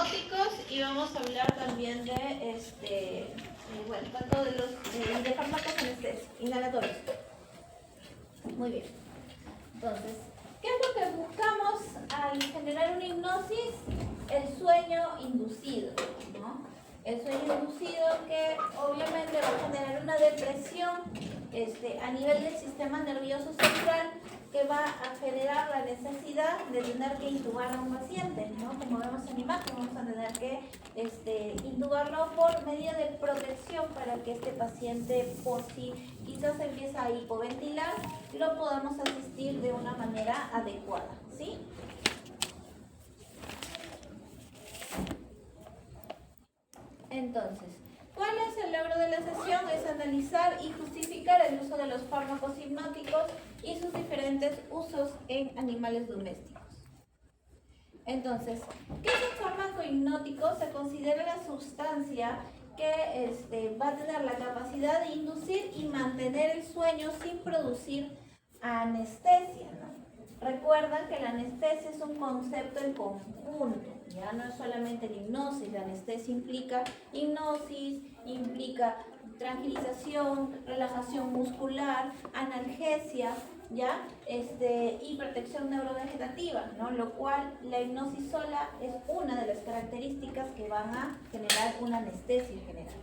hipnóticos y vamos a hablar también de bueno, tanto de fármacos inhalatorios. Muy bien. Entonces, ¿qué es lo que buscamos al generar una hipnosis? El sueño inducido, ¿no? El sueño inducido que obviamente va a generar una depresión a nivel del sistema nervioso central, que va a generar la necesidad de tener que intubar a un paciente, ¿no? Como vemos en imagen, vamos a tener que intubarlo por medida de protección para que este paciente, por si quizás empieza a hipoventilar, lo podamos asistir de una manera adecuada, ¿sí? Entonces, ¿cuál es el logro de la sesión? Es analizar y justificar el uso de los fármacos hipnóticos y sus diferentes usos en animales domésticos. Entonces, ¿qué es un fármaco hipnótico? Se considera la sustancia que va a tener la capacidad de inducir y mantener el sueño sin producir anestesia, ¿no? Recuerda que la anestesia es un concepto en conjunto, ya no es solamente la hipnosis. La anestesia implica hipnosis, implica tranquilización, relajación muscular, analgesia, ¿ya? Y protección neurovegetativa, ¿no? Lo cual la hipnosis sola es una de las características que van a generar una anestesia general.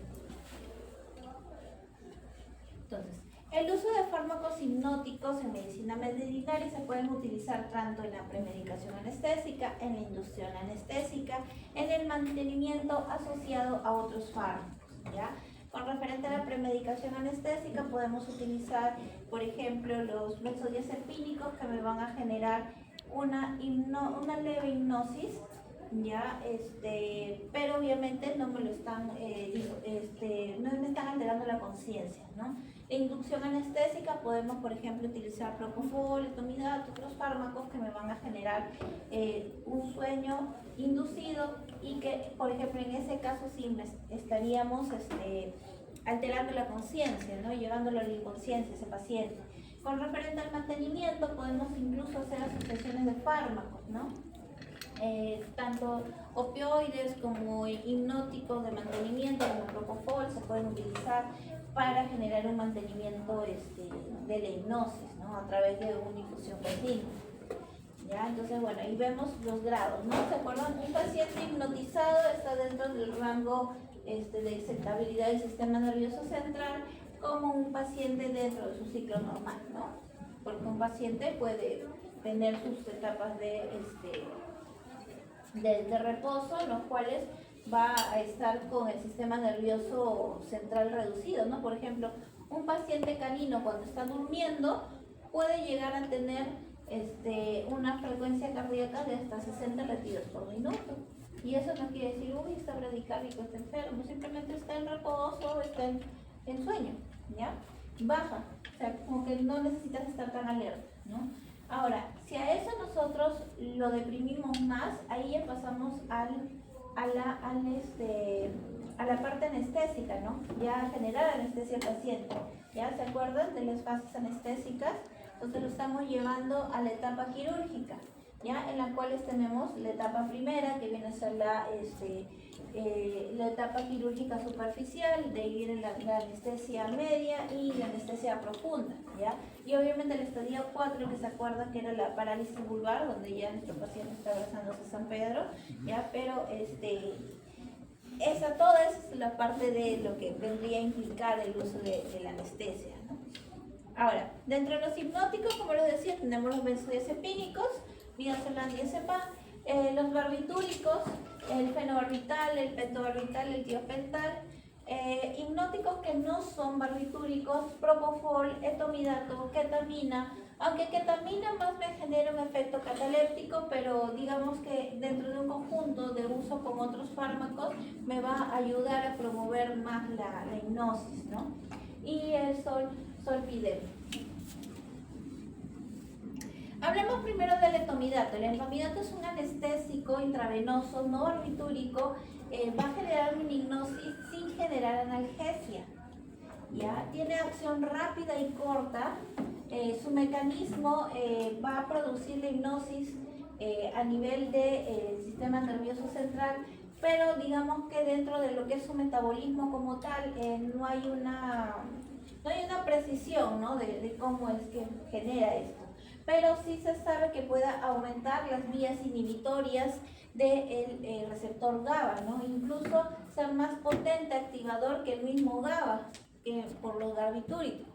Entonces, el uso de fármacos hipnóticos en medicina veterinaria se pueden utilizar tanto en la premedicación anestésica, en la inducción anestésica, en el mantenimiento asociado a otros fármacos, ¿ya? Con referente a la premedicación anestésica podemos utilizar, por ejemplo, los benzodiazepínicos, que me van a generar una leve hipnosis, ya, pero obviamente no me lo están, no me están alterando la conciencia, ¿no? En inducción anestésica podemos, por ejemplo, utilizar propofol, etomidato, otros fármacos que me van a generar un sueño inducido y que, por ejemplo, en ese caso sí estaríamos alterando la conciencia, ¿no? Llevándolo a la inconsciencia a ese paciente. Con referente al mantenimiento, podemos incluso hacer asociaciones de fármacos, ¿no? Tanto opioides como hipnóticos de mantenimiento como propofol se pueden utilizar para generar un mantenimiento de la hipnosis, ¿no? A través de una infusión continua. ¿Ya? Entonces, bueno, ahí vemos los grados, ¿no? ¿Se acuerdan? Un paciente hipnotizado está dentro del rango de excitabilidad del sistema nervioso central, como un paciente dentro de su ciclo normal, ¿no? Porque un paciente puede tener sus etapas de reposo, en los cuales va a estar con el sistema nervioso central reducido, ¿no? Por ejemplo, un paciente canino cuando está durmiendo puede llegar a tener una frecuencia cardíaca de hasta 60 latidos por minuto. Y eso no quiere decir, uy, está bradicárdico, está enfermo, simplemente está en reposo, está en sueño, ¿ya? Baja, o sea, como que no necesitas estar tan alerta, ¿no? Ahora, si a eso nosotros lo deprimimos más, ahí ya pasamos a la parte anestésica, ¿no? Ya a generar anestesia al paciente. ¿Ya se acuerdan de las fases anestésicas? Entonces lo estamos llevando a la etapa quirúrgica, ¿ya? En la cual tenemos la etapa primera, que viene a ser la etapa quirúrgica superficial, de ahí viene la anestesia media y la anestesia profunda, ¿ya? Y obviamente el estadio 4, que se acuerda que era la parálisis vulvar, donde ya nuestro paciente está abrazándose a San Pedro, ¿ya? Pero toda esa es la parte de lo que vendría a implicar el uso de la anestesia, ¿no? Ahora, dentro de los hipnóticos, como les decía, tenemos los benzodiazepínicos, midazolam, diazepam, los barbitúricos, el fenobarbital, el pentobarbital, el tiopental, hipnóticos que no son barbitúricos, propofol, etomidato, ketamina, aunque ketamina más me genera un efecto cataléptico, pero digamos que dentro de un conjunto de uso con otros fármacos me va a ayudar a promover más la hipnosis, ¿no? Y el solpidem. Hablemos primero del etomidato. El etomidato es un anestésico intravenoso no barbitúrico, va a generar una hipnosis sin generar analgesia. ¿Ya? Tiene acción rápida y corta. Su mecanismo va a producir la hipnosis a nivel del sistema nervioso central, pero digamos que dentro de lo que es su metabolismo como tal, no hay una precisión, ¿no? de cómo es que genera esto. Pero sí se sabe que puede aumentar las vías inhibitorias del receptor GABA, ¿no? Incluso ser más potente activador que el mismo GABA, que por los barbitúricos.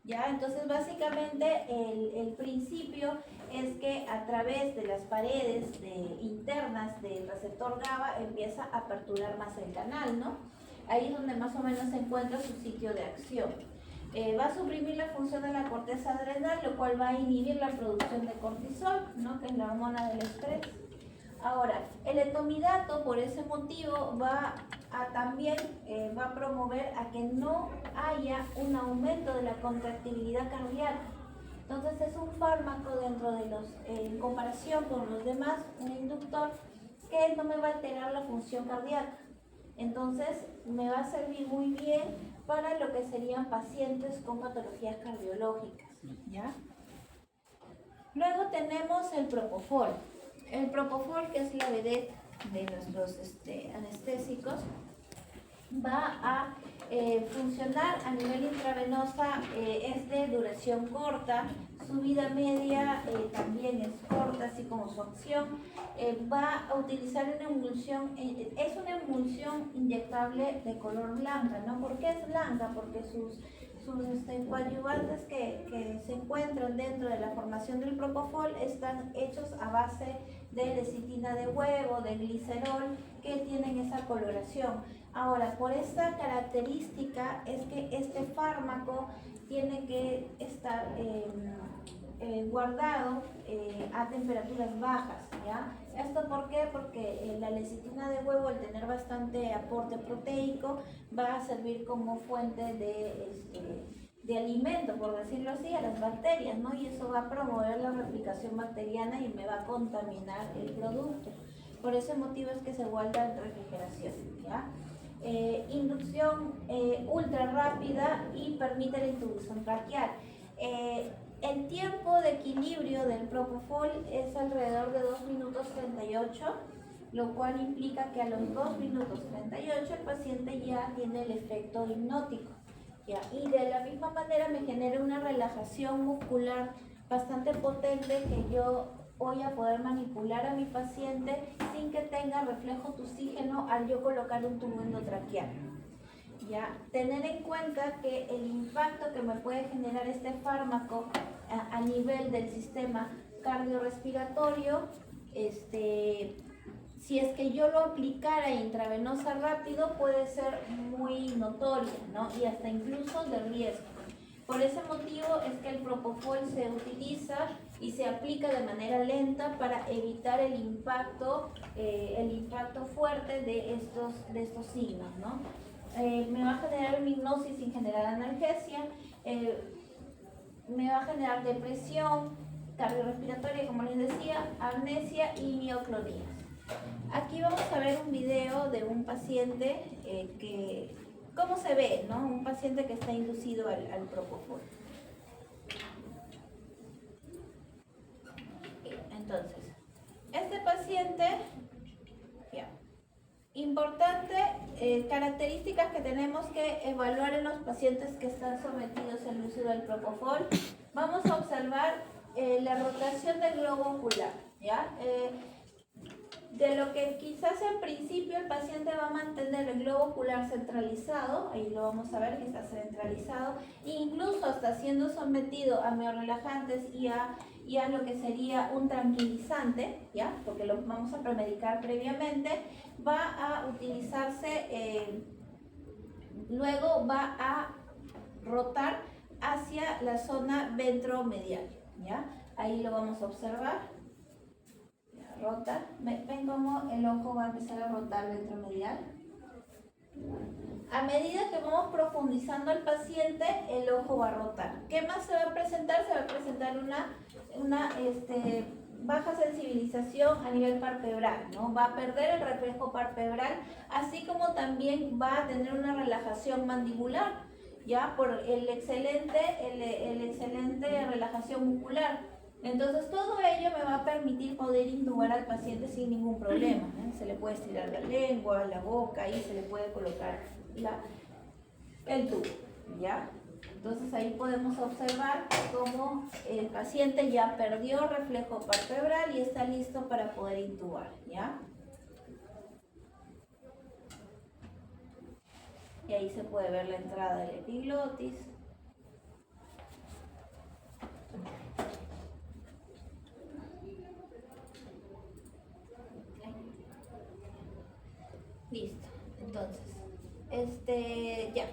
¿Ya? Entonces, básicamente, el principio es que a través de las paredes internas del receptor GABA empieza a aperturar más el canal, ¿no? Ahí es donde más o menos se encuentra su sitio de acción. Va a suprimir la función de la corteza adrenal, lo cual va a inhibir la producción de cortisol, ¿no? Que es la hormona del estrés. Ahora, el etomidato, por ese motivo, va a promover a que no haya un aumento de la contractibilidad cardíaca. Entonces, es un fármaco dentro de en comparación con los demás, un inductor que no me va a alterar la función cardíaca. Entonces, me va a servir muy bien para lo que serían pacientes con patologías cardiológicas, ¿ya? Luego tenemos el propofol. El propofol, que es la vedette de nuestros anestésicos, va a funcionar a nivel intravenosa, es de duración corta, su vida media también es corta, así como su acción. Va a utilizar una emulsión, es una emulsión inyectable de color blanca, ¿no? ¿Por qué es blanca? Porque sus coadyuvantes que se encuentran dentro de la formación del propofol están hechos a base de lecitina de huevo, de glicerol, que tienen esa coloración. Ahora, por esta característica es que este fármaco tiene que estar guardado a temperaturas bajas, ¿ya? ¿Esto por qué? Porque la lecitina de huevo, al tener bastante aporte proteico, va a servir como fuente de alimento, por decirlo así, a las bacterias, ¿no? Y eso va a promover la replicación bacteriana y me va a contaminar el producto. Por ese motivo es que se guarda en refrigeración, ¿ya? Inducción ultra rápida y permite la intubación traqueal. El tiempo de equilibrio del propofol es alrededor de 2 minutos 38, lo cual implica que a los 2 minutos 38 el paciente ya tiene el efecto hipnótico, ¿ya? Y de la misma manera me genera una relajación muscular bastante potente que yo voy a poder manipular a mi paciente sin que tenga reflejo tussígeno al yo colocar un tubo endotraqueal. ¿Ya? Tener en cuenta que el impacto que me puede generar este fármaco a nivel del sistema cardiorrespiratorio, si es que yo lo aplicara intravenosa rápido, puede ser muy notoria, ¿no? Y hasta incluso de riesgo. Por ese motivo es que el propofol se utiliza y se aplica de manera lenta para evitar el impacto fuerte de estos signos, ¿no? Me va a generar una hipnosis sin generar analgesia, me va a generar depresión cardiorrespiratoria, como les decía, amnesia y mioclonías. Aquí vamos a ver un video de un paciente cómo se ve, ¿no? Un paciente que está inducido al propofol. Entonces, este paciente, ya. Importante, características que tenemos que evaluar en los pacientes que están sometidos al uso del propofol. Vamos a observar la rotación del globo ocular, ¿ya? De lo que quizás en principio el paciente va a mantener el globo ocular centralizado, ahí lo vamos a ver que está centralizado, incluso hasta siendo sometido a miorrelajantes y a lo que sería un tranquilizante, ¿ya? Porque lo vamos a premedicar previamente, va a utilizarse, luego va a rotar hacia la zona ventromedial, ¿ya? Ahí lo vamos a observar. Rota, ven cómo el ojo va a empezar a rotar ventromedial. A medida que vamos profundizando al paciente, el ojo va a rotar. ¿Qué más se va a presentar? Se va a presentar una baja sensibilización a nivel palpebral, ¿no? Va a perder el reflejo palpebral, así como también va a tener una relajación mandibular, ya por el excelente relajación muscular. Entonces todo ello me va a permitir poder intubar al paciente sin ningún problema, ¿no? Se le puede estirar la lengua, la boca y se le puede colocar el tubo, ¿ya? Entonces ahí podemos observar cómo el paciente ya perdió reflejo palpebral y está listo para poder intubar, ¿ya? Y ahí se puede ver la entrada del epiglotis. Listo, entonces, ya,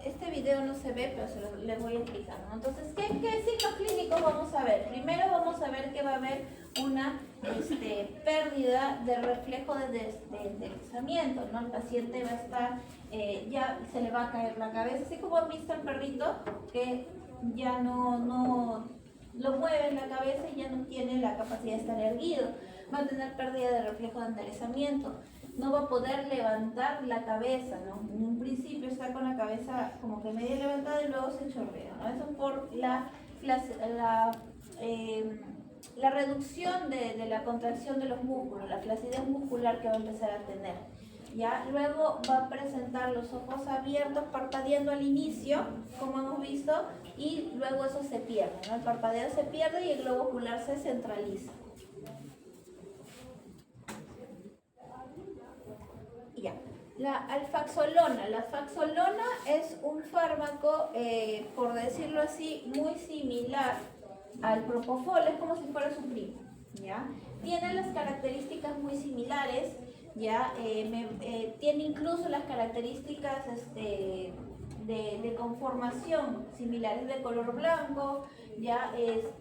este video no se ve, pero les voy a explicar, ¿no? Entonces, ¿qué signos clínicos vamos a ver? Primero vamos a ver que va a haber una pérdida de reflejo de deslizamiento, ¿no? El paciente va a estar, ya se le va a caer la cabeza, así como han visto al perrito que ya no lo mueve en la cabeza y ya no tiene la capacidad de estar erguido, va a tener pérdida de reflejo de enderezamiento. No va a poder levantar la cabeza, ¿no? En un principio está con la cabeza como que medio levantada y luego se chorrea, ¿no? Eso por la reducción de la contracción de los músculos, la flacidez muscular que va a empezar a tener. ¿Ya? Luego va a presentar los ojos abiertos, parpadeando al inicio, como hemos visto, y luego eso se pierde, ¿no? El parpadeo se pierde y el globo ocular se centraliza. Ya. La alfaxolona. La alfaxolona es un fármaco, por decirlo así, muy similar al propofol, es como si fuera su primo, ¿ya? Tiene las características muy similares, ¿ya? Tiene incluso las características de conformación similares, de color blanco, ya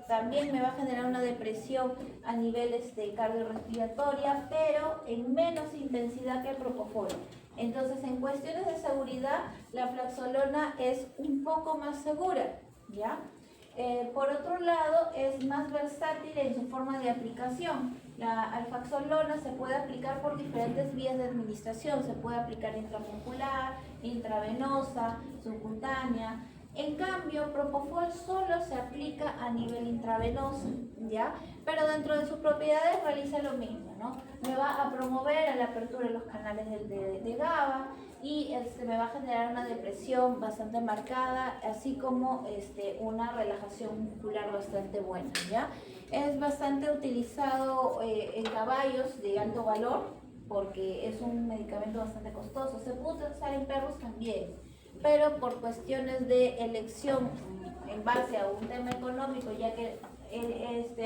también me va a generar una depresión a nivel cardiorrespiratoria, pero en menos intensidad que el propofol. Entonces, en cuestiones de seguridad, la alfaxolona es un poco más segura, ¿ya? Por otro lado, es más versátil en su forma de aplicación. La alfaxolona se puede aplicar por diferentes vías de administración. Se puede aplicar intramuscular, intravenosa, subcutánea. En cambio, propofol solo se aplica a nivel intravenoso, ¿ya? Pero dentro de sus propiedades realiza lo mismo, ¿no? Me va a promover la apertura de los canales de GABA y me va a generar una depresión bastante marcada, así como una relajación muscular bastante buena, ¿ya? Es bastante utilizado en caballos de alto valor porque es un medicamento bastante costoso. Se puede usar en perros también, pero por cuestiones de elección en base a un tema económico, ya que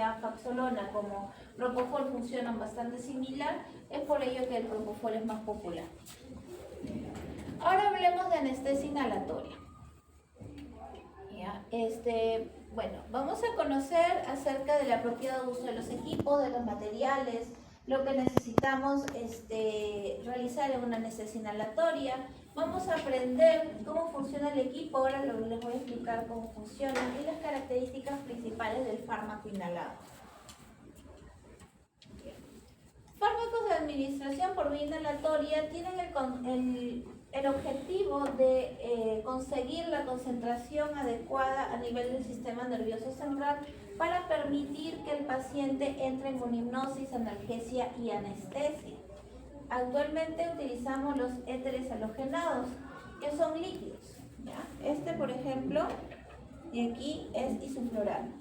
alfaxolona como propofol funcionan bastante similar, es por ello que el propofol es más popular. Ahora hablemos de anestesia inhalatoria. ¿Ya? Bueno, vamos a conocer acerca del apropiado uso de los equipos, de los materiales, lo que necesitamos realizar en una anestesia inhalatoria. Vamos a aprender cómo funciona el equipo, ahora les voy a explicar cómo funciona y las características principales del fármaco inhalado. Fármacos de administración por vía inhalatoria tienen el objetivo de conseguir la concentración adecuada a nivel del sistema nervioso central para permitir que el paciente entre en una hipnosis, analgesia y anestesia. Actualmente utilizamos los éteres halogenados, que son líquidos, ¿ya? Por ejemplo, de aquí es isoflurano,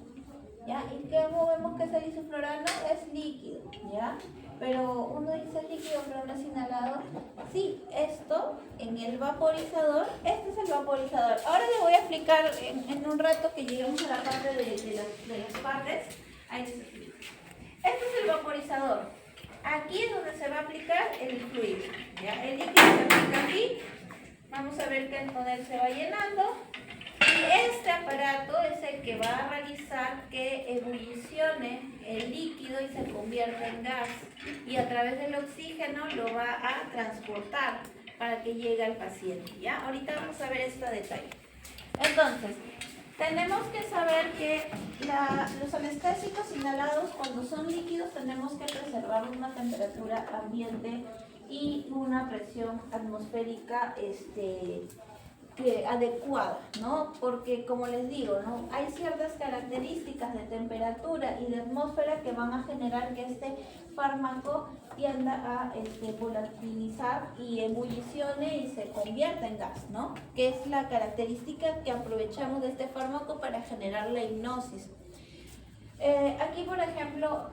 ¿ya? ¿Y cómo vemos que es el isoflurano? Es líquido, ¿ya? Pero uno dice líquido, pero no es inhalado. Sí, esto en el vaporizador, este es el vaporizador. Ahora les voy a explicar en un rato que lleguemos a la parte de las partes. Ahí se explica. Este es el vaporizador. Aquí es donde se va a aplicar el fluido, ¿ya? El líquido se aplica aquí. Vamos a ver que con él se va llenando. Y este aparato es el que va a realizar que ebullicione el líquido y se convierta en gas. Y a través del oxígeno lo va a transportar para que llegue al paciente, ¿ya? Ahorita vamos a ver esto a detalle. Entonces, tenemos que saber que los anestésicos inhalados, cuando son líquidos, tenemos que preservar una temperatura ambiente y una presión atmosférica adecuada, ¿no? Porque como les digo, ¿no? Hay ciertas características de temperatura y de atmósfera que van a generar que este fármaco tienda a volatilizar y ebullicione y se convierta en gas, ¿no? Que es la característica que aprovechamos de este fármaco para generar la hipnosis. Aquí, por ejemplo,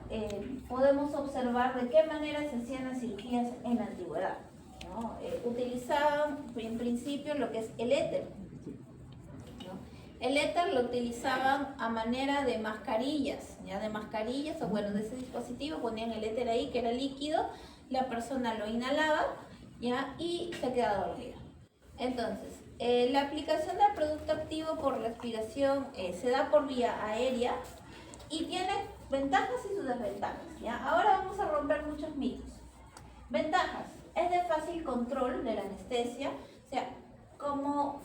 podemos observar de qué manera se hacían las cirugías en la antigüedad, ¿no? Utilizaban en principio lo que es el éter, ¿no? El éter lo utilizaban a manera de mascarillas, ¿ya? De mascarillas o bueno, de ese dispositivo ponían el éter ahí que era líquido, la persona lo inhalaba, ¿ya? Y se quedaba dormida. Entonces, la aplicación del producto activo por respiración se da por vía aérea y tiene ventajas y sus desventajas, ¿ya? Ahora vamos a romper muchos mitos. Ventajas: es de fácil control de la anestesia, o sea, como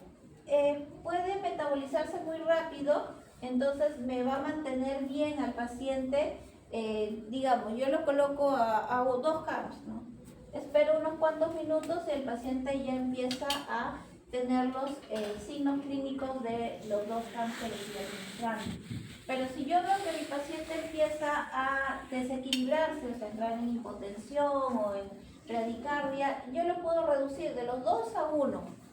puede metabolizarse muy rápido, entonces me va a mantener bien al paciente, digamos, yo lo coloco a 2 camas, ¿no? Espero unos cuantos minutos y el paciente ya empieza a tener los signos clínicos de los 2 camas que le estoy administrando. Pero si yo veo que mi paciente empieza a desequilibrarse, o sea, entrar en hipotensión o en bradicardia, yo lo puedo reducir de los 2 a 1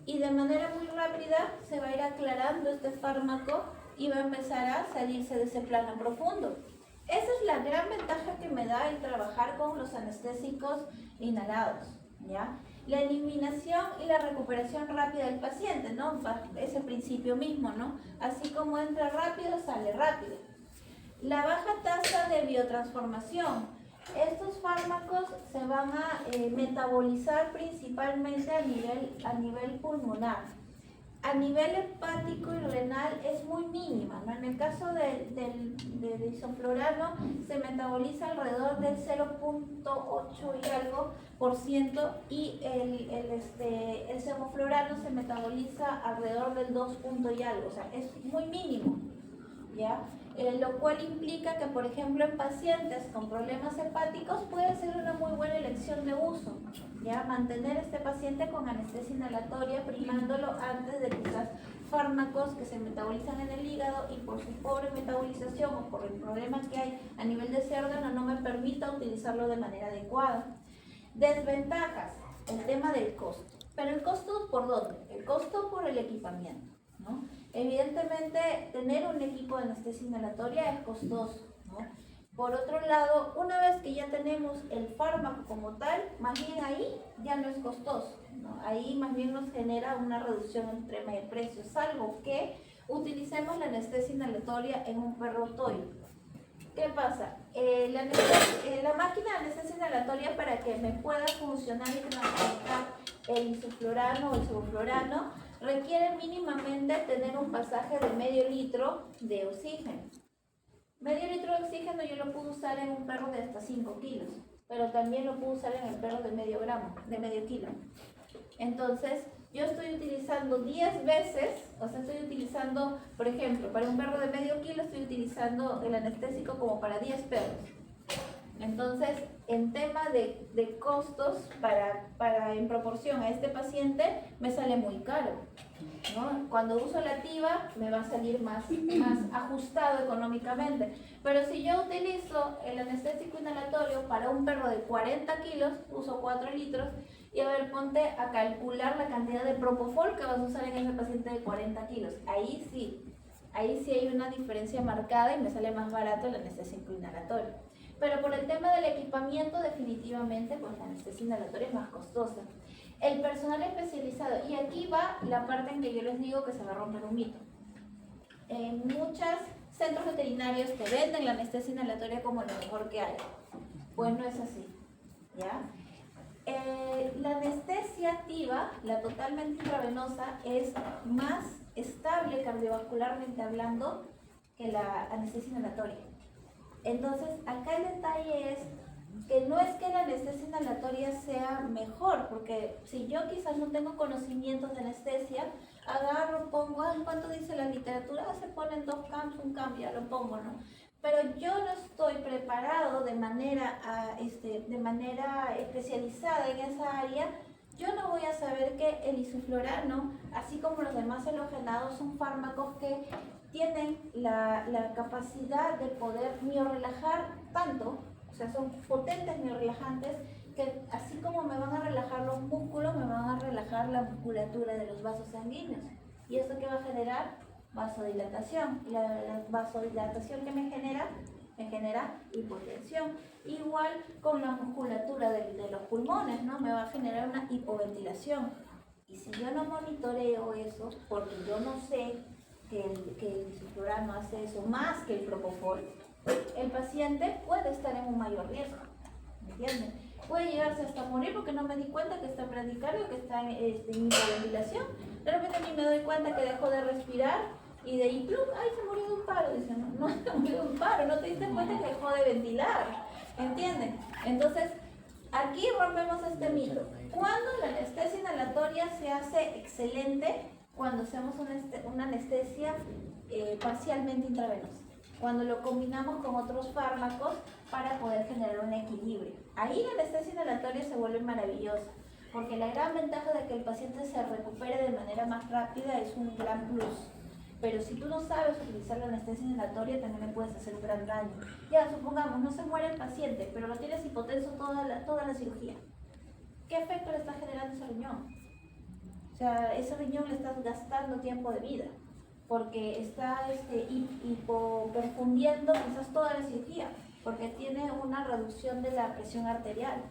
y de manera muy rápida se va a ir aclarando este fármaco y va a empezar a salirse de ese plano profundo. Esa es la gran ventaja que me da el trabajar con los anestésicos inhalados, ¿ya? La eliminación y la recuperación rápida del paciente, ¿no? Ese principio mismo, ¿no? Así como entra rápido, sale rápido. La baja tasa de biotransformación. Estos fármacos se van a metabolizar principalmente a nivel pulmonar. A nivel hepático y renal es muy mínima, ¿no? En el caso del isoflurano se metaboliza alrededor del 0.8 y algo por ciento y el sevoflurano se metaboliza alrededor del 2 y algo, o sea, es muy mínimo, ¿ya? Lo cual implica que, por ejemplo, en pacientes con problemas hepáticos puede ser una muy buena elección de uso, ¿ya? Mantener a este paciente con anestesia inhalatoria, primándolo antes de quizás fármacos que se metabolizan en el hígado y por su pobre metabolización o por el problema que hay a nivel de ese órgano no me permita utilizarlo de manera adecuada. Desventajas: el tema del costo. ¿Pero el costo por dónde? El costo por el equipamiento, ¿no? Evidentemente, tener un equipo de anestesia inhalatoria es costoso, ¿no? Por otro lado, una vez que ya tenemos el fármaco como tal, más bien ahí ya no es costoso, ¿no? Ahí más bien nos genera una reducción extrema del precio, salvo que utilicemos la anestesia inhalatoria en un perro toy. ¿Qué pasa? La máquina de anestesia inhalatoria, para que me pueda funcionar y transportar el isoflurano o el sevoflurano, requiere mínimamente tener un pasaje de medio litro de oxígeno. Medio litro de oxígeno yo lo puedo usar en un perro de hasta 5 kilos, pero también lo puedo usar en el perro de medio kilo. Entonces, yo estoy utilizando 10 veces, o sea, estoy utilizando, por ejemplo, para un perro de medio kilo estoy utilizando el anestésico como para 10 perros. Entonces, en tema de costos en proporción a este paciente, me sale muy caro, ¿no? Cuando uso la TIVA me va a salir más ajustado económicamente. Pero si yo utilizo el anestésico inhalatorio para un perro de 40 kilos, uso 4 litros, y a ver, ponte a calcular la cantidad de propofol que vas a usar en ese paciente de 40 kilos. Ahí sí hay una diferencia marcada y me sale más barato el anestésico inhalatorio. Pero por el tema del equipamiento, definitivamente, pues la anestesia inhalatoria es más costosa. El personal especializado, y aquí va la parte en que yo les digo que se va a romper un mito. En muchos centros veterinarios te venden la anestesia inhalatoria como lo mejor que hay. Pues no es así, ¿ya? La anestesia activa, la totalmente intravenosa, es más estable cardiovascularmente hablando que la anestesia inhalatoria. Entonces, acá el detalle es que no es que la anestesia inhalatoria sea mejor, porque si yo quizás no tengo conocimientos de anestesia, agarro, pongo, ¿cuánto dice la literatura? Se ponen 2 camps, 1 camp, ya lo pongo, ¿no? Pero yo no estoy preparado de manera especializada en esa área yo no voy a saber que el isoflurano, así como los demás halogenados, son fármacos que tienen la capacidad de poder miorrelajar tanto, o sea, son potentes miorrelajantes, que así como me van a relajar los músculos, me van a relajar la musculatura de los vasos sanguíneos. ¿Y eso qué va a generar? Vasodilatación. Y la vasodilatación que me genera hipotensión. Igual con la musculatura de los pulmones, ¿no? Me va a generar una hipoventilación. Y si yo no monitoreo eso, porque yo no sé que el isoflurano hace eso más que el propofol, el paciente puede estar en un mayor riesgo. ¿Me entienden? Puede llegarse hasta morir porque no me di cuenta que está en bradicardia, que está en hipoventilación. De repente ni me doy cuenta que dejó de respirar y de ahí, ¡plum! ¡Ay, se murió de un paro! Dicen, no se murió de un paro, no te diste cuenta que dejó de ventilar. ¿Entienden? Entonces, aquí rompemos este mito. ¿Cuándo la anestesia inhalatoria se hace excelente? Cuando hacemos una anestesia parcialmente intravenosa. Cuando lo combinamos con otros fármacos para poder generar un equilibrio. Ahí la anestesia inhalatoria se vuelve maravillosa, porque la gran ventaja de que el paciente se recupere de manera más rápida es un gran plus. Pero si tú no sabes utilizar la anestesia inhalatoria, también le puedes hacer un gran daño. Ya, supongamos, no se muere el paciente, pero lo tienes hipotenso toda la cirugía. ¿Qué efecto le está generando ese riñón? O sea, ese riñón le estás gastando tiempo de vida, porque está hipoperfundiendo quizás toda la cirugía, porque tiene una reducción de la presión arterial,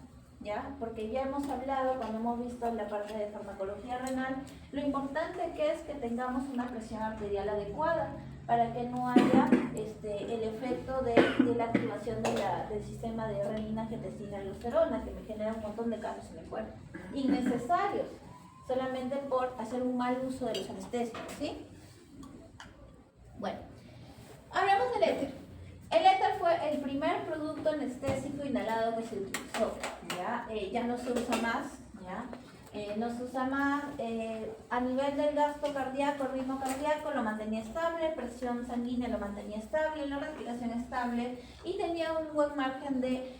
¿ya? Porque ya hemos hablado, cuando hemos visto la parte de farmacología renal, lo importante que es que tengamos una presión arterial adecuada, para que no haya el efecto de la activación del sistema de renina, angiotensina y aldosterona, que me genera un montón de cambios en el cuerpo, innecesarios, solamente por hacer un mal uso de los anestésicos, ¿sí? Bueno, hablamos del éter. El éter fue el primer producto anestésico inhalado que se utilizó, ¿ya? Ya no se usa más, ¿ya? No se usa más. A nivel del gasto cardíaco, el ritmo cardíaco lo mantenía estable, presión sanguínea lo mantenía estable, la respiración estable y tenía un buen margen de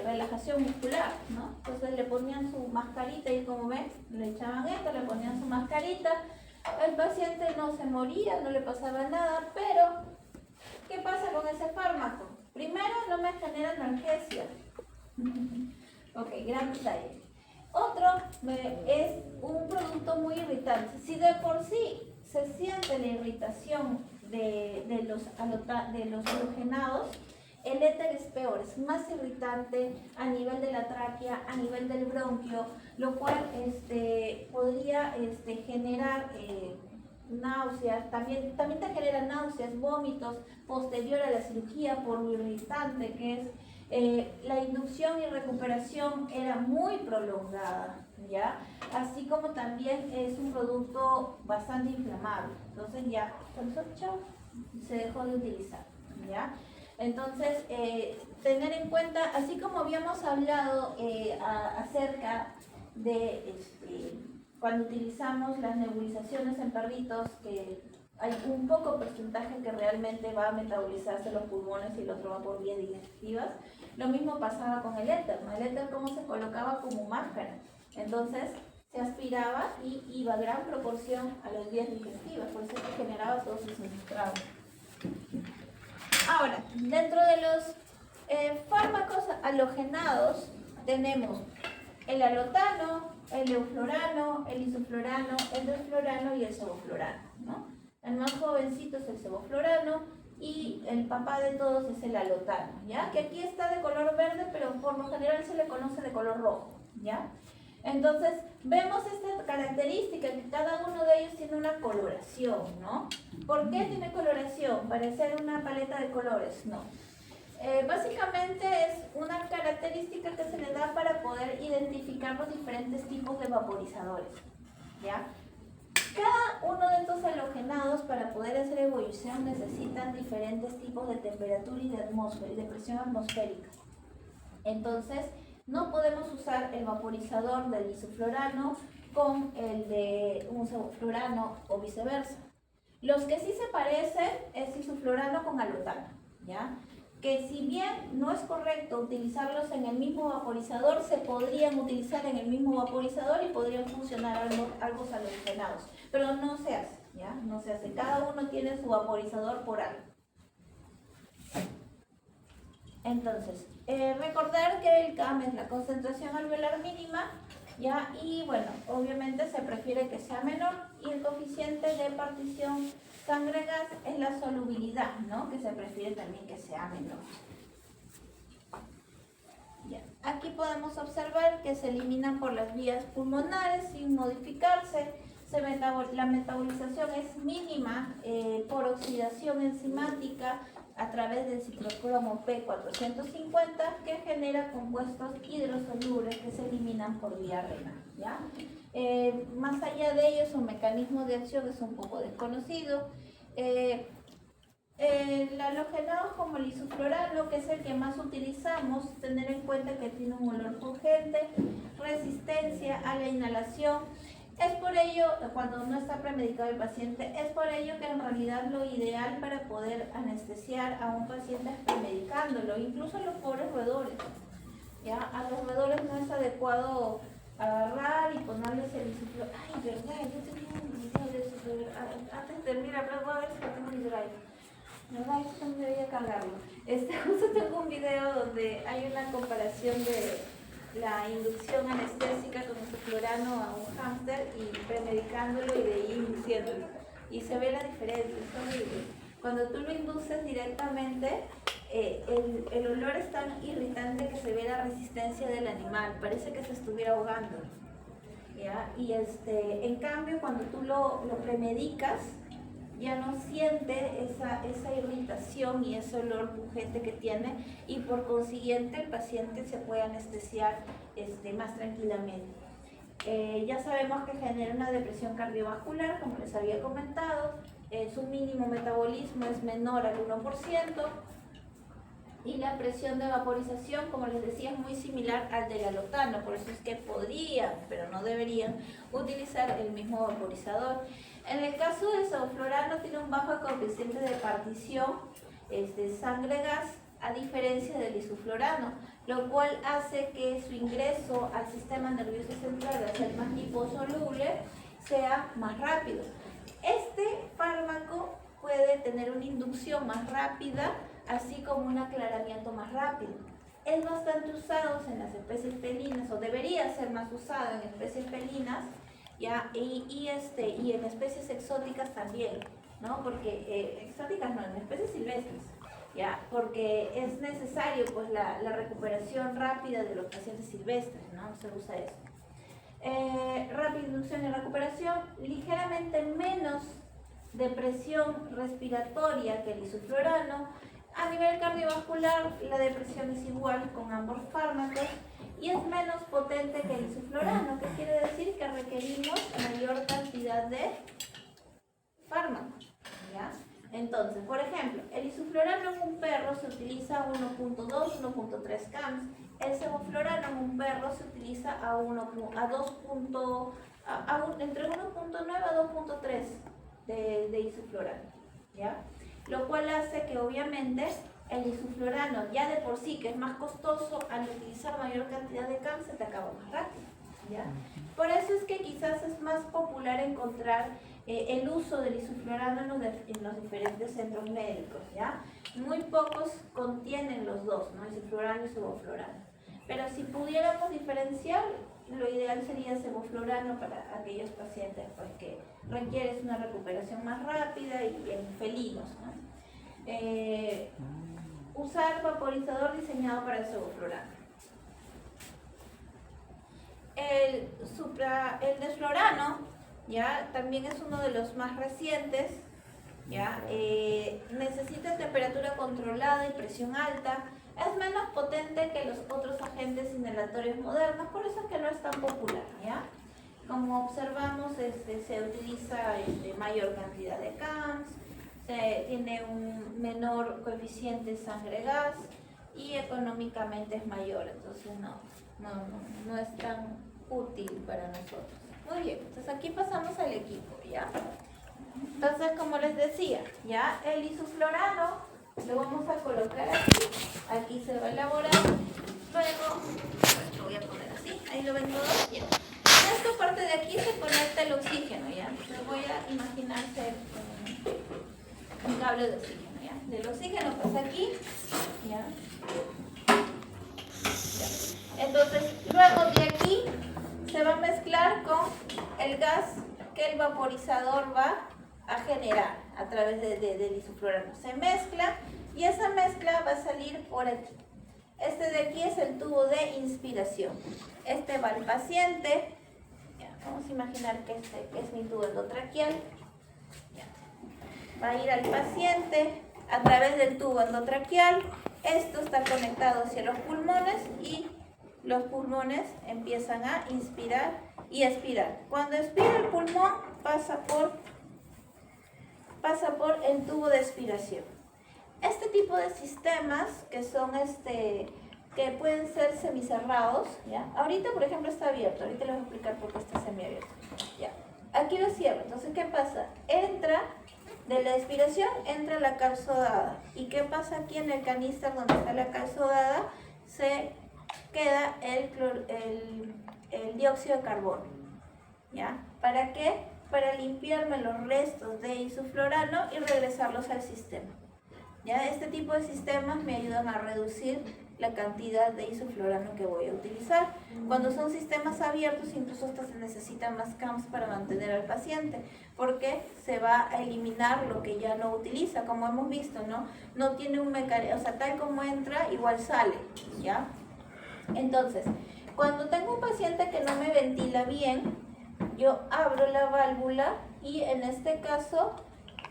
relajación muscular, ¿no? Entonces le ponían su mascarita y como ven, le echaban esto, le ponían su mascarita, el paciente no se moría, no le pasaba nada, pero ¿qué pasa con ese fármaco? Primero, no me genera analgesia. Ok, gran detalle. Otro es un producto muy irritante. Si de por sí se siente la irritación de los halogenados, el éter es peor, es más irritante a nivel de la tráquea, a nivel del bronquio, lo cual podría generar náuseas, también te genera náuseas, vómitos posterior a la cirugía por lo irritante que es. La inducción y recuperación era muy prolongada, ¿ya? Así como también es un producto bastante inflamable. Entonces ya, se dejó de utilizar, ¿ya? Entonces, tener en cuenta, así como habíamos hablado acerca de cuando utilizamos las nebulizaciones en perritos, que hay un poco porcentaje que realmente va a metabolizarse los pulmones y el otro va por vías digestivas. Lo mismo pasaba con el éter, ¿no? El éter como se colocaba como máscara. Entonces se aspiraba y iba a gran proporción a las vías digestivas, por eso se generaba todos esos estragos. Ahora, dentro de los fármacos halogenados tenemos el alotano, el euflurano, el isoflurano, el desflurano y el sevoflurano, ¿no? El más jovencito es el sevoflurano y el papá de todos es el alotano, ¿ya? Que aquí está de color verde, pero por lo general se le conoce de color rojo, ¿ya? Entonces, vemos esta característica, que cada uno de ellos tiene una coloración, ¿no? ¿Por qué tiene coloración? ¿Parecer una paleta de colores? No. Básicamente es una característica que se le da para poder identificar los diferentes tipos de vaporizadores, ¿ya? Cada uno de estos halogenados, para poder hacer ebullición, necesitan diferentes tipos de temperatura y de atmósfera y de presión atmosférica. Entonces, no podemos usar el vaporizador del isoflurano con el de un sevoflurano o viceversa. Los que sí se parecen es isoflurano con alotano, ¿ya? que si bien no es correcto utilizarlos en el mismo vaporizador, se podrían utilizar en el mismo vaporizador y podrían funcionar algo salogenados, pero no se hace, ¿ya? No se hace, cada uno tiene su vaporizador por algo. Entonces, recordar que el CAM es la concentración alveolar mínima, ¿ya? Y bueno, obviamente se prefiere que sea menor, y el coeficiente de partición sangre-gas es la solubilidad, ¿no? Que se prefiere también que sea menor. Ya. Aquí podemos observar que se eliminan por las vías pulmonares sin modificarse. La metabolización es mínima por oxidación enzimática a través del ciclocromo P450, que genera compuestos hidrosolubles que se eliminan por vía renal, ¿ya? Más allá de ello, su mecanismo de acción es un poco desconocido. El halogenado como el isoflorano, que es el que más utilizamos, tener en cuenta que tiene un olor pungente, resistencia a la inhalación. Es por ello, cuando no está premedicado el paciente, es por ello que en realidad lo ideal para poder anestesiar a un paciente es premedicándolo, incluso a los pobres roedores. ¿Ya? A los roedores no es adecuado agarrar y ponerles el isoflorano. Ay, verdad, yo tenía un video de eso, antes de terminar, pero voy a ver si lo tengo en mi drive. ¿Verdad? Eso también debería cargarlo. Justo tengo un video donde hay una comparación de la inducción anestésica con isoflorano a un hámster y premedicándolo y de ahí induciéndolo. Y se ve la diferencia, es horrible. Cuando tú lo induces directamente, el olor es tan irritante que se ve la resistencia del animal, parece que se estuviera ahogando, ¿ya? Y en cambio, cuando tú lo premedicas, ya no siente esa irritación y ese olor pungente que tiene, y por consiguiente el paciente se puede anestesiar más tranquilamente. Ya sabemos que genera una depresión cardiovascular, como les había comentado, su mínimo metabolismo es menor al 1%, y la presión de vaporización, como les decía, es muy similar al del halotano, por eso es que podrían, pero no deberían, utilizar el mismo vaporizador. En el caso del sevoflurano tiene un bajo coeficiente de partición sangre-gas, a diferencia del isoflurano, lo cual hace que su ingreso al sistema nervioso central, al ser más liposoluble, sea más rápido. Este fármaco puede tener una inducción más rápida, así como un aclaramiento más rápido. Es bastante usado en las especies felinas, o debería ser más usado en especies felinas, ¿ya? Y en especies exóticas también, ¿no? Porque exóticas no, en especies silvestres, ¿ya? Porque es necesario pues la recuperación rápida de los pacientes silvestres, ¿no? Se usa eso. Rápida inducción y recuperación, ligeramente menos depresión respiratoria que el isoflurano. A nivel cardiovascular, la depresión es igual con ambos fármacos y es menos potente que el isoflurano, que quiere decir que requerimos mayor cantidad de fármacos, ¿ya? Entonces, por ejemplo, el isoflurano en un perro se utiliza a 1.2, 1.3 cams. El sevoflurano en un perro se utiliza entre 1.9 a 2.3 de isoflurano, ¿ya? Lo cual hace que obviamente el isoflurano, ya de por sí que es más costoso, al utilizar mayor cantidad de cams se te acaba más rápido, ¿ya? Por eso es que quizás es más popular encontrar el uso del isoflurano en los diferentes centros médicos, ¿ya? Muy pocos contienen los dos, ¿no? Isoflurano y sevoflurano. Pero si pudiéramos diferenciar, lo ideal sería sevoflurano para aquellos pacientes pues, que requieren una recuperación más rápida y en felinos, ¿no? Usar vaporizador diseñado para el sevoflurano. El desflorano, ¿ya? También es uno de los más recientes, ¿ya? Necesita temperatura controlada y presión alta. Es menos potente que los otros agentes inhalatorios modernos, por eso es que no es tan popular, ¿ya? Como observamos, se utiliza mayor cantidad de CAMS, tiene un menor coeficiente sangre-gas y económicamente es mayor, entonces no es tan útil para nosotros. Muy bien, entonces aquí pasamos al equipo, ¿ya? Entonces, como les decía, ¿ya? El isoflurano Lo vamos a colocar aquí. Aquí se va a elaborar. Luego, lo voy a poner así. Ahí lo ven todo. Ya. En esta parte de aquí se conecta el oxígeno, ¿ya? Me voy a imaginarse un cable de oxígeno, ¿ya? Del oxígeno pasa aquí, ¿ya? Entonces, luego de aquí se va a mezclar con el gas que el vaporizador va a generar a través del isoflurano. Se mezcla y esa mezcla va a salir por aquí. Este de aquí es el tubo de inspiración. Este va al paciente. Ya, vamos a imaginar que este es mi tubo endotraqueal. Ya. Va a ir al paciente a través del tubo endotraqueal. Esto está conectado hacia los pulmones y los pulmones empiezan a inspirar y expirar. Cuando expira el pulmón pasa por el tubo de expiración. Este tipo de sistemas que son que pueden ser semicerrados, ¿ya? Ahorita por ejemplo está abierto, ahorita les voy a explicar por qué está semiabierto. ¿Ya? Aquí lo cierro, entonces ¿qué pasa? Entra de la expiración, entra la calzodada. ¿Y qué pasa aquí en el caníster donde está la calzodada? Se queda el dióxido de carbono. ¿Ya? ¿Para qué? Para limpiarme los restos de isoflurano y regresarlos al sistema. ¿Ya? Este tipo de sistemas me ayudan a reducir la cantidad de isoflurano que voy a utilizar. Cuando son sistemas abiertos, incluso hasta se necesitan más CAMs para mantener al paciente, porque se va a eliminar lo que ya no utiliza, como hemos visto, ¿no? No tiene un mecanismo, o sea, tal como entra, igual sale, ¿ya? Entonces, cuando tengo un paciente que no me ventila bien, yo abro la válvula y en este caso,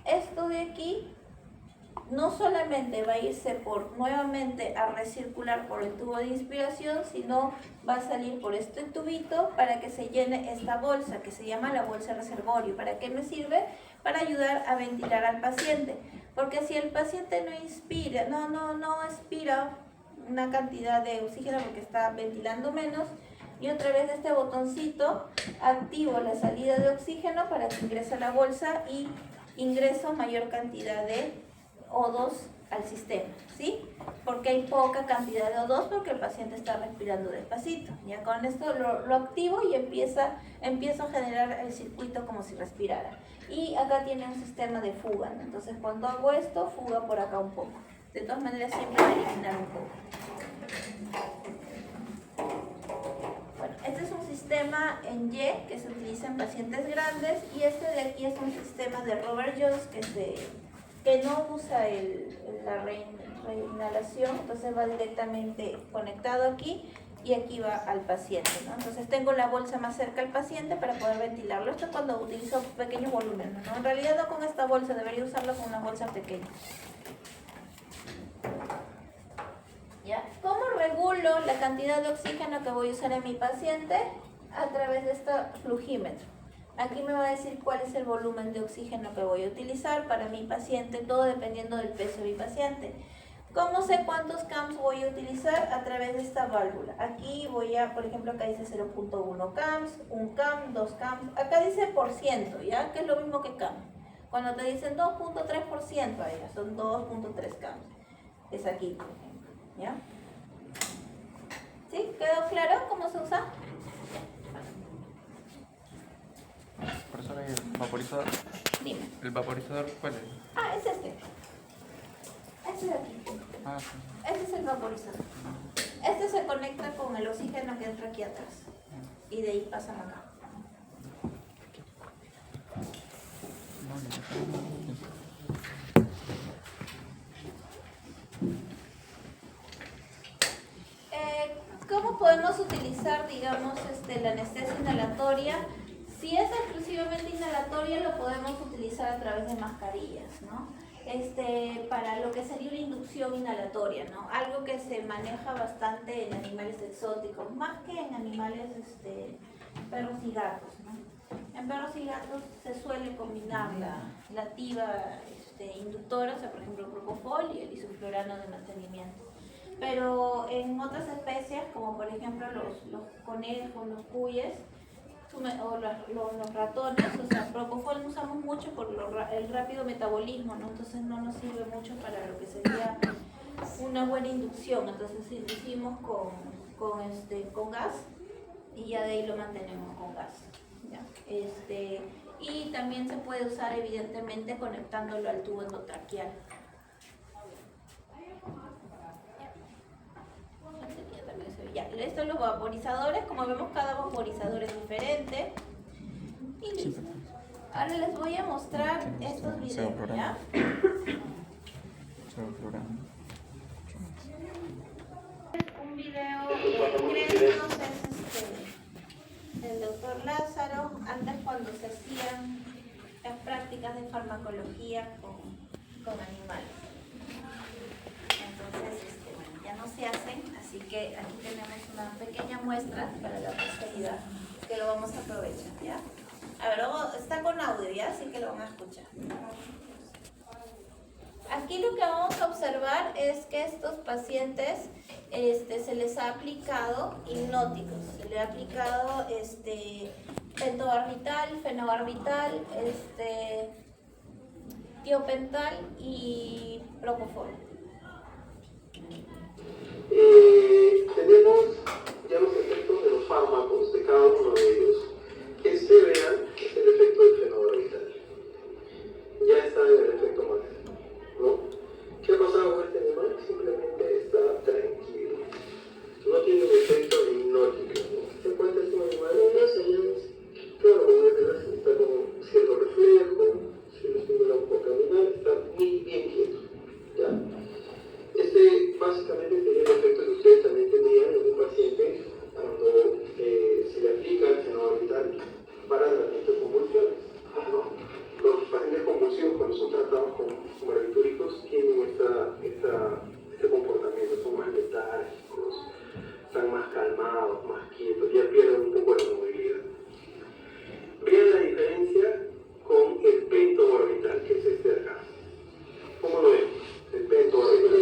esto de aquí no solamente va a irse nuevamente a recircular por el tubo de inspiración, sino va a salir por este tubito para que se llene esta bolsa que se llama la bolsa reservorio. ¿Para qué me sirve? Para ayudar a ventilar al paciente, porque si el paciente no inspira, no expira una cantidad de oxígeno porque está ventilando menos, y otra vez este botoncito activo la salida de oxígeno para que ingrese a la bolsa y ingreso mayor cantidad de O2 al sistema, ¿sí? Porque hay poca cantidad de O2 porque el paciente está respirando despacito. Ya con esto lo activo y empiezo a generar el circuito como si respirara. Y acá tiene un sistema de fuga, ¿no? Entonces cuando hago esto, fuga por acá un poco. De todas maneras siempre va a eliminar un poco. Bueno, este es un sistema en Y que se utiliza en pacientes grandes y este de aquí es un sistema de Robert Jones que no usa la reinhalación, entonces va directamente conectado aquí y aquí va al paciente, ¿no? Entonces tengo la bolsa más cerca al paciente para poder ventilarlo. Esto es cuando utilizo pequeños volúmenes, ¿no? En realidad no con esta bolsa, debería usarlo con una bolsa pequeña. ¿Ya? ¿Cómo regulo la cantidad de oxígeno que voy a usar en mi paciente? A través de este flujímetro. Aquí me va a decir cuál es el volumen de oxígeno que voy a utilizar para mi paciente, todo dependiendo del peso de mi paciente. ¿Cómo sé cuántos CAMs voy a utilizar? A través de esta válvula. Aquí por ejemplo, acá dice 0.1 CAMs, 1 CAM, 2 CAMs. Acá dice por ciento, ¿ya? Que es lo mismo que CAM. Cuando te dicen 2.3%, ahí son 2.3 CAMs. Es aquí, por ejemplo, ¿ya? ¿Sí? ¿Quedó claro cómo se usa? Profesora, ¿el vaporizador? Dime. ¿El vaporizador cuál es? Ah, es este. Este de aquí. Ah, sí. Este es el vaporizador. Este se conecta con el oxígeno que entra aquí atrás. Y de ahí pasan acá. ¿Cómo podemos utilizar, digamos, la anestesia inhalatoria? Si es exclusivamente inhalatoria, lo podemos utilizar a través de mascarillas, ¿no? Para lo que sería una inducción inhalatoria, ¿no? Algo que se maneja bastante en animales exóticos, más que en animales, perros y gatos, ¿no? En perros y gatos se suele combinar la activa inductora, o sea, por ejemplo, propofol y el isoflurano de mantenimiento. Pero en otras especies, como por ejemplo los conejos, los cuyes, o los ratones, o sea, propofol no usamos mucho por el rápido metabolismo, ¿no? Entonces no nos sirve mucho para lo que sería una buena inducción. Entonces inducimos con gas y ya de ahí lo mantenemos con gas, ¿ya? Y también se puede usar evidentemente conectándolo al tubo endotraqueal. Ya, estos los vaporizadores, como vemos cada vaporizador es diferente. Y listo. Ahora les voy a mostrar estos videos, ¿ya? Un video créditos es del doctor Lázaro, antes cuando se hacían las prácticas de farmacología con animales. Entonces, bueno, ya no se hacen, así que aquí tenemos una pequeña muestra para la posteridad que lo vamos a aprovechar, ¿ya? A ver, está con audio, ¿ya? Así que lo van a escuchar. Aquí lo que vamos a observar es que estos pacientes se les ha aplicado hipnóticos, se les ha aplicado pentobarbital, fenobarbital, tiopental y propofol. Tenemos ya los efectos de los fármacos de cada uno de ellos. Vean, es el efecto del fenobarbital. Ya está en el efecto máximo, ¿no? ¿Qué ha pasado con este animal? Simplemente está tranquilo. No tiene un efecto hipnótico, ¿no? ¿Se encuentra este animal? No sé, claro, está con cierto reflejo, si lo estimulamos por caminar, está muy bien quieto, ¿ya? Básicamente sería el efecto que ustedes también tenían en un paciente cuando se le aplica el fenobarbital para tratamiento de convulsiones. Los pacientes convulsivos, cuando son tratados con barbitúricos, tienen este comportamiento, son más letárgicos, están más calmados, más quietos, ya pierden un poco la movilidad. Vean la diferencia con el pentobarbital, que es este de acá. ¿Cómo lo ven? El pentobarbital.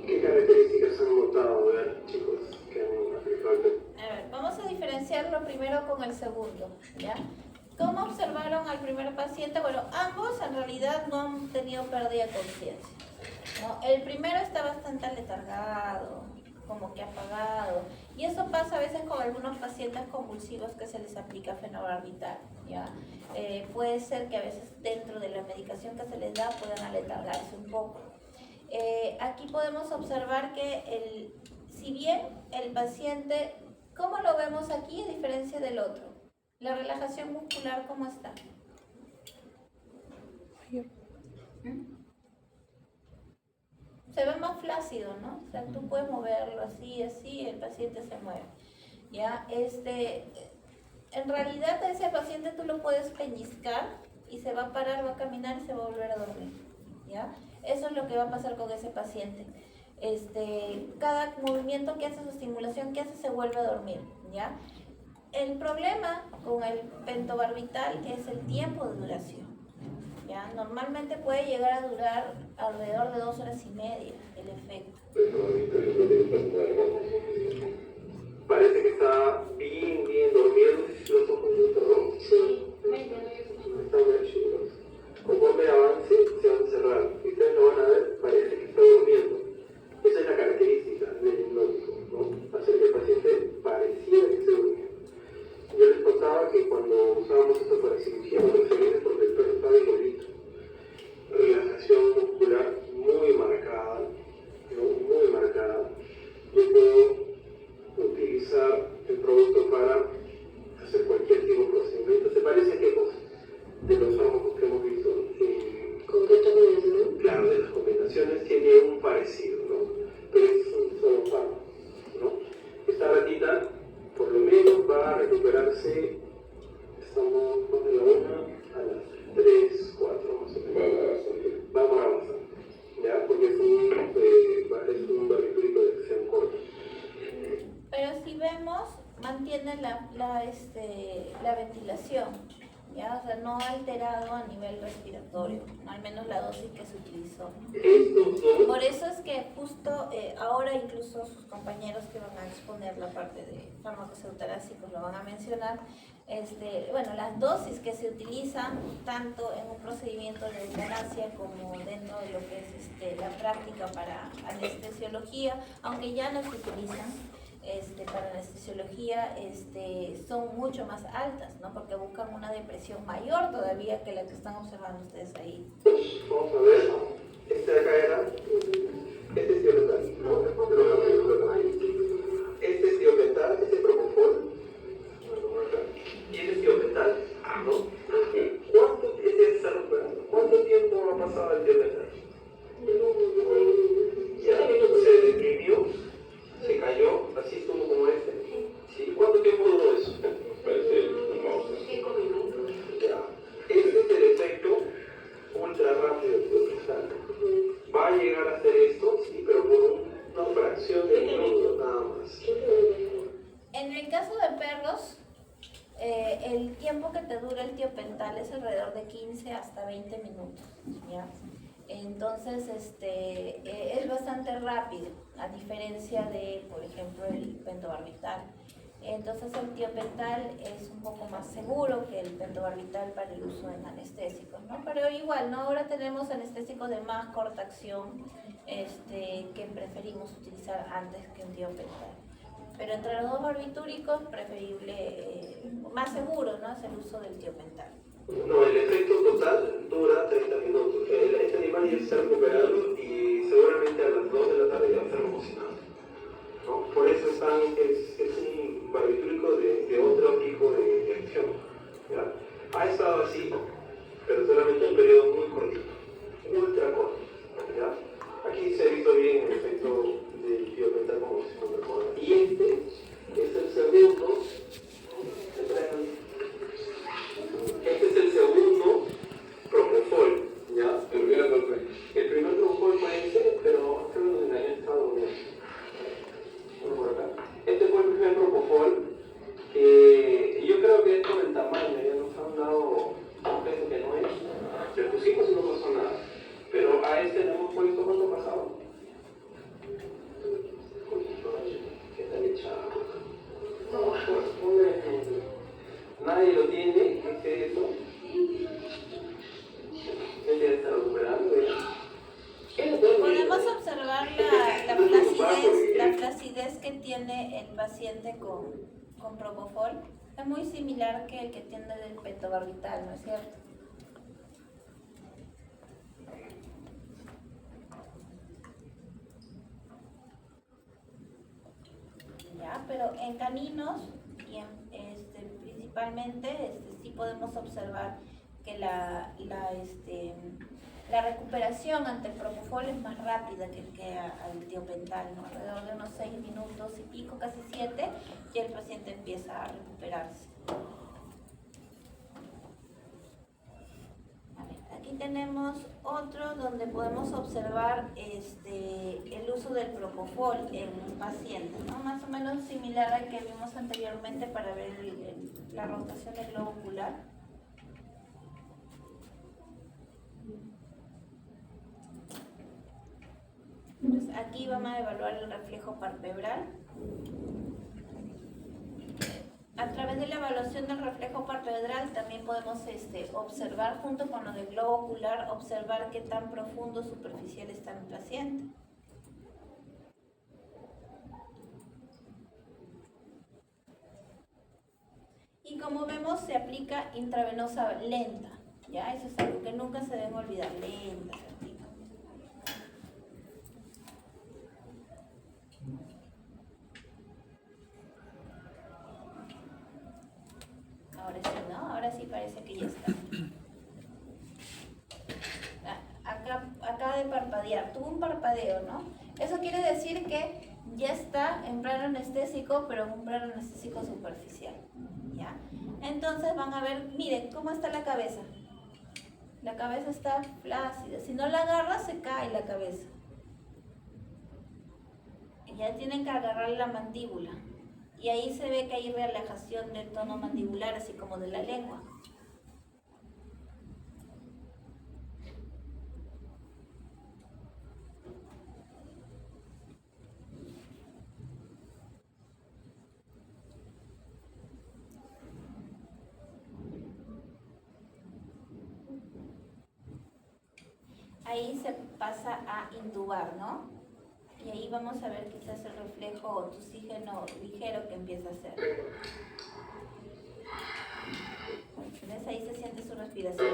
¿Qué características han notado, chicos, que han aplicado el pentobarbital? A ver, vamos a diferenciarlo primero con el segundo, ¿ya? ¿Cómo observaron al primer paciente? Bueno, ambos en realidad no han tenido pérdida de conciencia, ¿no? El primero está bastante aletargado, como que apagado, y eso pasa a veces con algunos pacientes convulsivos que se les aplica fenobarbital, ¿ya? Puede ser que a veces dentro de la medicación que se les da puedan aletargarse un poco. Aquí podemos observar que si bien el paciente, ¿cómo lo vemos aquí a diferencia del otro? La relajación muscular, ¿cómo está? Se ve más flácido, ¿no? O sea, tú puedes moverlo así, el paciente se mueve. ¿Ya? En realidad a ese paciente tú lo puedes pellizcar y se va a parar, va a caminar y se va a volver a dormir. ¿Ya? Eso es lo que va a pasar con ese paciente. Cada movimiento que hace, su estimulación que hace, se vuelve a dormir, ¿ya? El problema con el pentobarbital es el tiempo de duración, ¿ya? Normalmente puede llegar a durar alrededor de 2 horas y media el efecto. Parece que está bien dormido. Los ojos muy cerrados. Sí. Están muy chulos. Conforme avance, se van a cerrar. Si ustedes lo van a ver, parece que está durmiendo. Esa es la característica del hipnótico, ¿no? Hacer que el paciente pareciera que esté durmiendo. Yo les contaba que cuando usábamos esto para cirugía, nos referimos porque el perro estaba igualito. Relajación muscular muy marcada, ¿no? Muy marcada. Yo puedo utilizar el producto para hacer cualquier tipo de procedimiento. ¿Se parece a qué cosa? De los fármacos que hemos visto. ¿Con qué combinación? Claro, de las combinaciones tiene un parecido, ¿no? Pero es un solo fármaco, ¿no? Esta ratita, por lo menos, va a recuperarse, estamos de la 1 a las 3, 4 más o menos. Vamos a avanzar, ¿ya? Porque es un barbitúrico de acción corta. Pero si vemos, mantiene la ventilación, ¿ya? O sea, no alterado a nivel respiratorio, al menos la dosis que se utilizó. Estos dos, Por eso es que justo ahora incluso sus compañeros que van a exponer la parte de fármacos eutanásicos lo van a mencionar. Bueno, las dosis que se utilizan tanto en un procedimiento de eutanasia como dentro de lo que es la práctica para anestesiología, aunque ya no se utilizan para anestesiología, son mucho más altas, ¿no? Porque buscan una depresión mayor todavía que la que están observando ustedes ahí. vamos a ver, este de acá era, este es diopetal, ¿no? Este es diopetal, este es propofol, y este es diopetal, ¿no? ¿Cuánto tiempo ha pasado el diopetal? Ya, se deprimió, se cayó, así estuvo como este. ¿Sí? ¿Cuánto tiempo duró eso? Parece 5 minutos. Ya. Este es el efecto ultra rápido del diopetal. Va a llegar a hacer esto, sí, pero por una fracción de minutos nada más. En el caso de perros, el tiempo que te dura el tiopental es alrededor de 15 hasta 20 minutos, ¿ya? Entonces, es bastante rápido, a diferencia de, por ejemplo, el pentobarbital. Entonces, el tiopental es un poco más seguro que el pentobarbital para el uso en anestésicos, ¿no? Pero igual, ¿no? Ahora tenemos anestésicos de más corta acción, que preferimos utilizar antes que un tiopental. Pero entre los dos barbitúricos, preferible, más seguro, ¿no? Es el uso del tiopental. No, el efecto total dura 30 minutos. Este animal ya está recuperado y seguramente a las 2 de la tarde ya va a estar cocinado, ¿no? Por eso es un barbitúrico de otro tipo de acción, ¿ya? Ha estado así, pero solamente un periodo muy cortito, ultra corto, ¿ya? Aquí se ha visto bien el efecto del tiopental como si no me acuerdo. Y este es el segundo. Este es el segundo propofol, ¿ya? El primer propofol fue ese, pero creo que en el Estado Unidos. Por acá. Este fue el primer propofol, que yo creo que es por el tamaño, ya nos han dado un peso que no es. Le pusimos y no pasó nada. Pero a este le hemos puesto, ¿cuánto pasado? ¿Qué tal echado? Nadie lo tiene, ¿qué es eso? Él ya está recuperando, Podemos observar la flacidez que tiene el paciente con propofol. Es muy similar que el que tiene el pentobarbital, ¿no es cierto? Ya, pero en caninos y principalmente sí podemos observar que la recuperación ante el propofol es más rápida que al tiopental, ¿no? Alrededor de unos 6 minutos y pico, casi 7, y el paciente empieza a recuperarse. Aquí tenemos otro donde podemos observar el uso del propofol en pacientes, ¿no? Más o menos similar al que vimos anteriormente para ver la rotación del globo ocular. Entonces, aquí vamos a evaluar el reflejo palpebral. A través de la evaluación del reflejo palpebral también podemos observar, junto con lo del globo ocular, observar qué tan profundo superficial está el paciente. Y como vemos, se aplica intravenosa lenta, ¿ya? Eso es algo que nunca se deben olvidar, lenta se aplica. Ahora sí, ¿no? Ahora sí parece que ya está. Acaba de parpadear, tuvo un parpadeo, ¿no? Eso quiere decir que ya está en plano anestésico, pero en un plano anestésico superficial, ¿ya? Entonces van a ver, miren, ¿cómo está la cabeza? La cabeza está flácida, si no la agarras se cae la cabeza. Ya tienen que agarrar la mandíbula. Y ahí se ve que hay relajación del tono mandibular, así como de la lengua. ahí se pasa a intubar, ¿no? Y ahí vamos a ver quizás el reflejo oxígeno ligero que empieza a hacer. ¿Ves? Ahí se siente su respiración.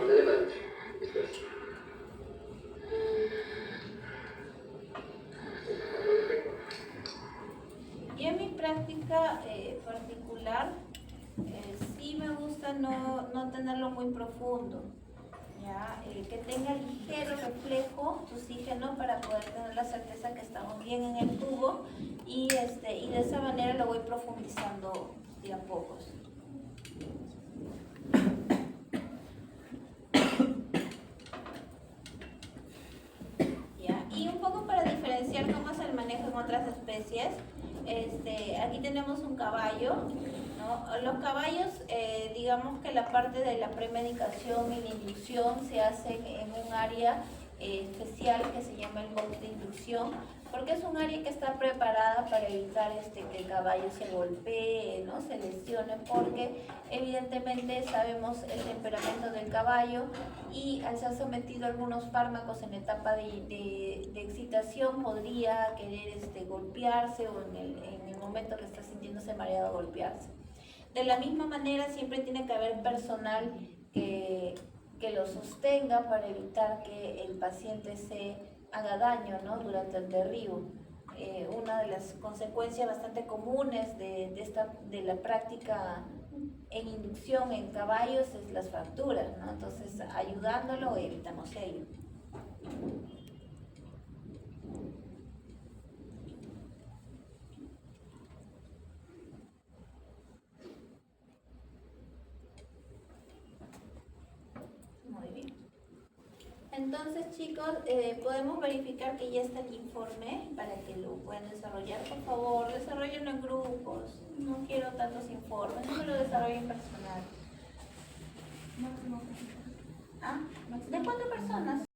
Y en mi práctica particular, sí me gusta no tenerlo muy profundo, ¿ya? Que tenga ligero reflejo de oxígeno para poder tener la certeza que estamos bien en el tubo y de esa manera lo voy profundizando de a pocos. ¿Ya? Y un poco para diferenciar cómo es el manejo en otras especies, aquí tenemos un caballo, ¿no? Los caballos, digamos que la parte de la premedicación y la inducción se hacen en un área especial que se llama el box de inducción, porque es un área que está preparada para evitar que el caballo se golpee, ¿no? Se lesione, porque evidentemente sabemos el temperamento del caballo y al ser sometido a algunos fármacos en etapa de excitación podría querer golpearse o en el momento que está sintiéndose mareado golpearse. De la misma manera siempre tiene que haber personal que lo sostenga para evitar que el paciente se haga daño, ¿no? Durante el derribo. Una de las consecuencias bastante comunes de la práctica en inducción en caballos es las fracturas, ¿no? Entonces, ayudándolo evitamos ello. Muy bien. Entonces, chicos, podemos verificar que ya está el informe para que lo puedan desarrollar. Por favor, desarrollenlo en grupos. No quiero tantos informes, no me lo desarrollen personal. ¿Ah? ¿De cuántas personas?